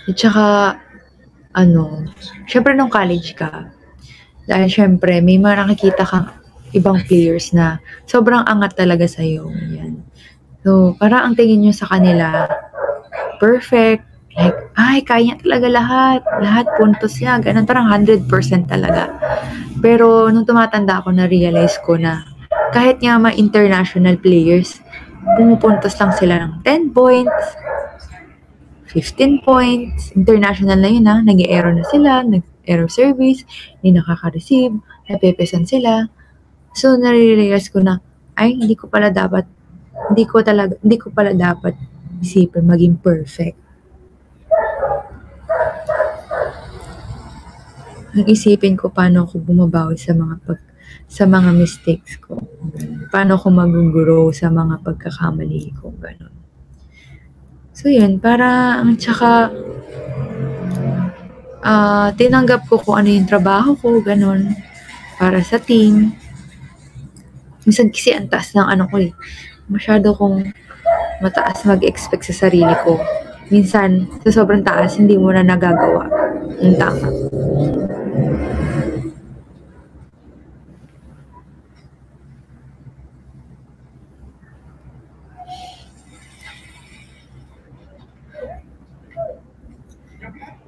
At saka, ano, syempre nung college ka, dahil syempre may mga nakikita kang ibang players na sobrang angat talaga sa'yo. Yan. So, parang ang tingin nyo sa kanila, perfect. Like, ay, kaya niya talaga lahat. Lahat puntos niya. Ganun, parang 100% talaga. Pero nung tumatanda ako, na-realize ko na kahit nga mga international players, pumupuntos lang sila ng 10 points, 15 points, international na yun nag-error na sila, nag-error service, hindi nakaka-receive, napepesan sila. So, nare-realize ko na, ay, hindi ko pala dapat isipin maging perfect. Ang isipin ko paano ako bumabawi sa mga mistakes ko. Paano ako mag-grow sa mga pagkakamali ko, gano'n. So, yun, tsaka, tinanggap ko kung ano yung trabaho ko, gano'n, para sa team. Minsan kasi ang taas ng ano ko masyado kong mataas mag-expect sa sarili ko. Minsan, sa sobrang taas, hindi mo na nagagawa ang tama.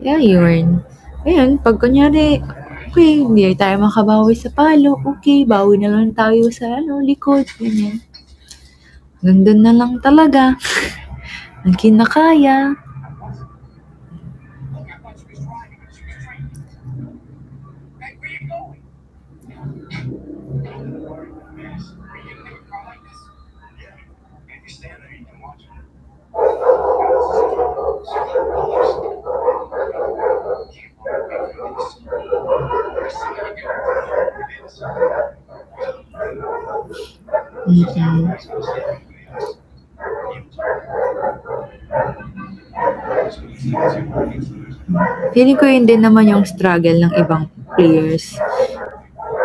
Yeah, yun. Ayun, pag kunyari, okay, hindi tayo makabawi sa palo, okay, bawi na lang tayo sa likod, ganyan. Nandun na lang talaga. Ang kinakaya. Mm-mm. Feeling ko yun din naman yung struggle ng ibang players.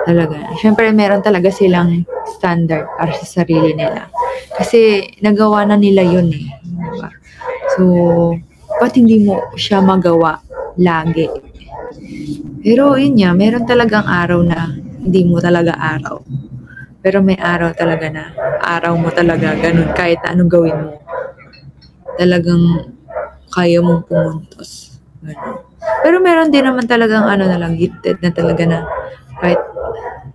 Talaga. Siyempre, meron talaga silang standard para sa sarili nila. Kasi, nagawa na nila yun Diba? So, ba't hindi mo siya magawa lagi? Pero, yun nga, meron talagang araw na hindi mo talaga araw. Pero may araw talaga na araw mo talaga ganun kahit na anong gawin mo. Talagang kaya mong pumuntos. Ganun. Pero meron din naman talagang gifted na talaga na kahit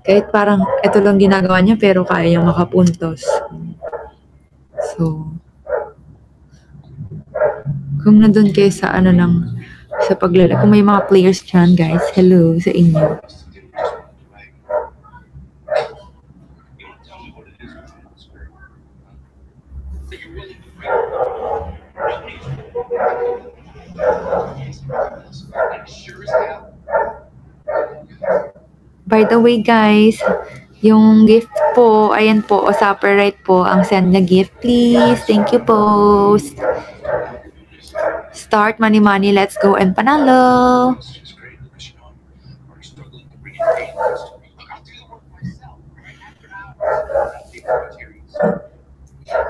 kahit parang ito lang ginagawa niya pero kaya niyang makapuntos. So, kung nandun kayo sa sa kung may mga players dyan guys, hello sa inyo. By the way guys, yung gift po, ayan po, o sa upper right po, ang send na gift please. Thank you po. Start money money, let's go and panalo.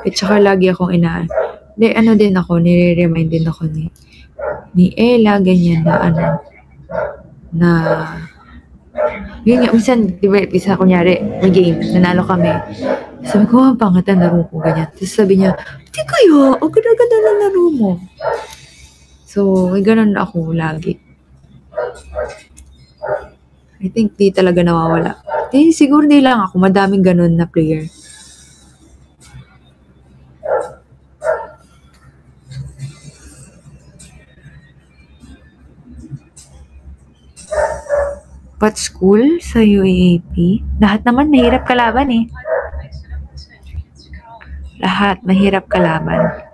At saka lagi akong din ako, nire-remind din ako ni Ella, ganyan na yun nga, minsan, di ba, isa kunyari, may game, nanalo kami. Sabi ko, ang pangat ang laro ko, ganyan. Tapos sabi niya, di kaya, ang ganda-ganda ng laro mo. So, may ganun ako lagi. I think di talaga nawawala. Siguro di lang ako, madaming ganun na player. But school sa UAAP, lahat naman mahirap kalaban Lahat mahirap kalaban.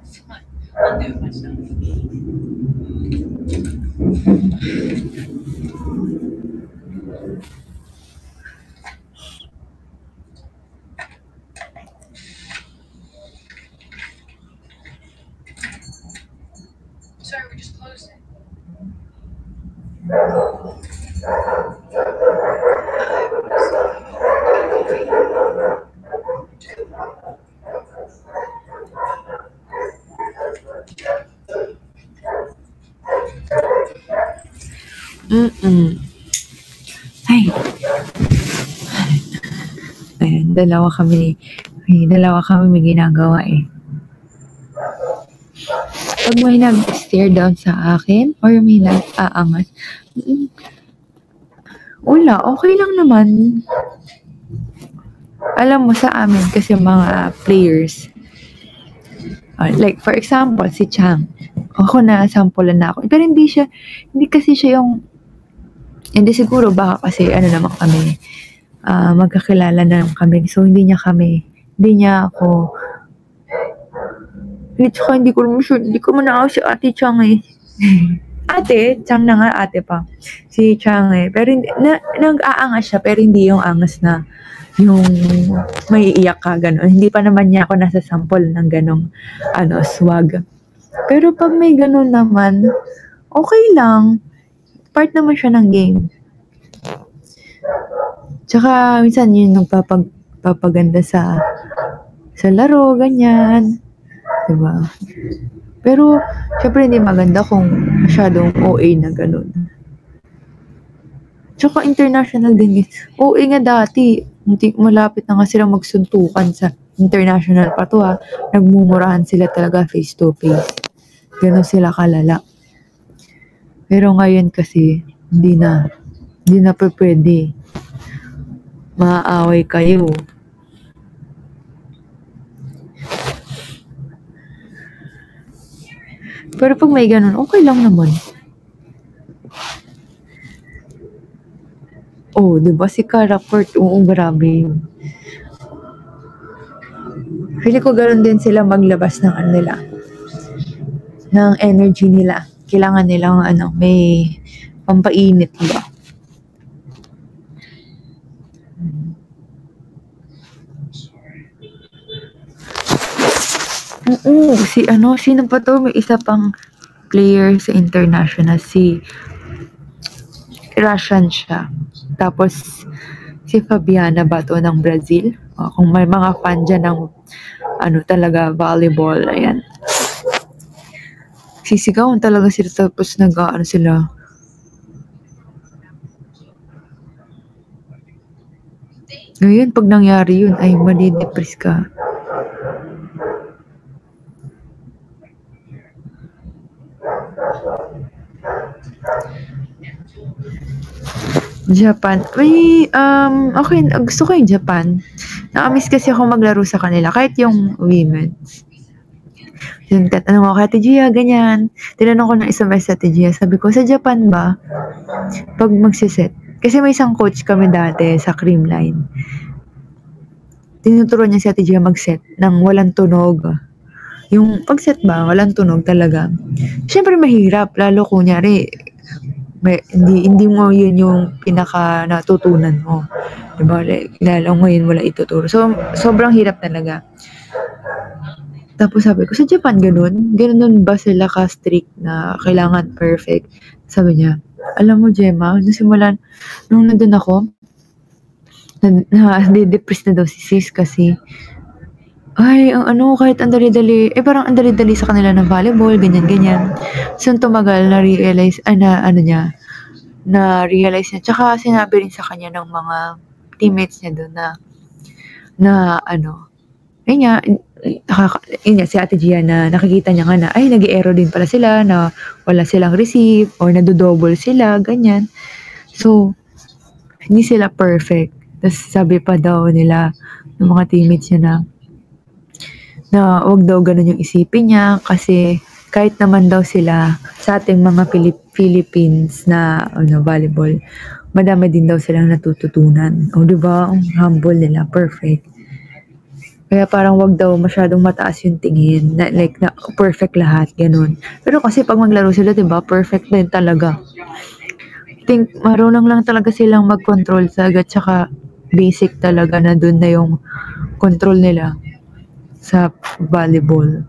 Sorry, we just closed it. Mm. Ay, ayan, dalawa kami may ginagawa eh. Pag may nag-stare down sa akin or may nag-aangat, wala, okay lang naman. Alam mo sa amin kasi mga players, like for example, si Chang. Ako na sampulan na ako. Pero hindi kasi siya yung, hindi siguro baka kasi ano naman kami, magkakilala na naman kami. So hindi niya ako, hindi ko naman sure, hindi ko man ako si Ate Chang eh. Ate, Chang na nga ate pa. Si Chang eh. Pero nag-aangas siya pero hindi yung angas na yung may iiyak ka, gano'n. Hindi pa naman niya ako nasasample ng gano'ng swag. Pero pag may gano'n naman, okay lang. Part naman siya ng game. Tsaka minsan yun nagpapaganda sa laro, ganyan. Diba? Pero, syempre hindi maganda kung masyadong OA na gano'n. Tsaka international din. OA nga dati, malapit na nga silang magsuntukan sa international pa to ha. Nagmumurahan sila talaga face to face. Ganon sila kalala. Pero ngayon kasi, hindi na pwede. Maaaway kayo. Pero pag may ganun, okay lang naman. Oh, di ba si Caraport? Oo, grabe yun. Feeling ko ganun din sila maglabas ng nila. Ng energy nila. Kailangan nilang may pampainit ba? Oo, sino pa to? May isa pang player sa international, si Russian siya. Tapos, si Fabiana ba to ng Brazil? Kung may mga fan dyan ng talaga volleyball, ayan. Sisigawan talaga sila tapos sila. Ngayon, pag nangyari yun, ay madi-depress ka. Japan. Okay, gusto ko yung Japan. Nakamiss kasi ako maglaro sa kanila, kahit yung women's. Yung tatanong ako kay Ate Gia, ganyan. Tinanong ko ng isang beses sa Ate Gia, sabi ko, sa Japan ba? Pag magsiset. Kasi may isang coach kami dati sa Creamline. Tinuturuan niya si Ate Gia mag-set ng walang tunog. Yung pag-set ba, walang tunog talaga. Siyempre mahirap, lalo kunyari, hindi mo yun yung pinaka natutunan mo. Diba? Lalo ngayon wala ituturo. So, sobrang hirap talaga. Tapos sabi ko, sa Japan ganun? Ganun ba sila ka-strict na kailangan perfect? Sabi niya, alam mo Gemma, nung nandun ako, na-depress na daw si sis kasi ay, kahit ang dali-dali, parang ang dali-dali sa kanila ng volleyball, ganyan-ganyan. So, tumagal, na-realize niya. Tsaka, sinabi rin sa kanya ng mga teammates niya doon ayun nga, si Ate Gia na nakikita niya nga na, ay, nag-error din pala sila, na wala silang receive, or nadodouble sila, ganyan. So, hindi sila perfect. Tapos, sabi pa daw nila, ng mga teammates niya na wag daw ganun yung isipin niya kasi kahit naman daw sila sa ating mga Philippines na volleyball, madami din daw silang natututunan. O diba, ang humble nila, perfect. Kaya parang wag daw masyadong mataas yung tingin, na perfect lahat, ganun. Pero kasi pag maglaro sila, diba, perfect din talaga. Think, marunong lang talaga silang mag-control sa agad, tsaka basic talaga na dun na yung control nila sa volleyball.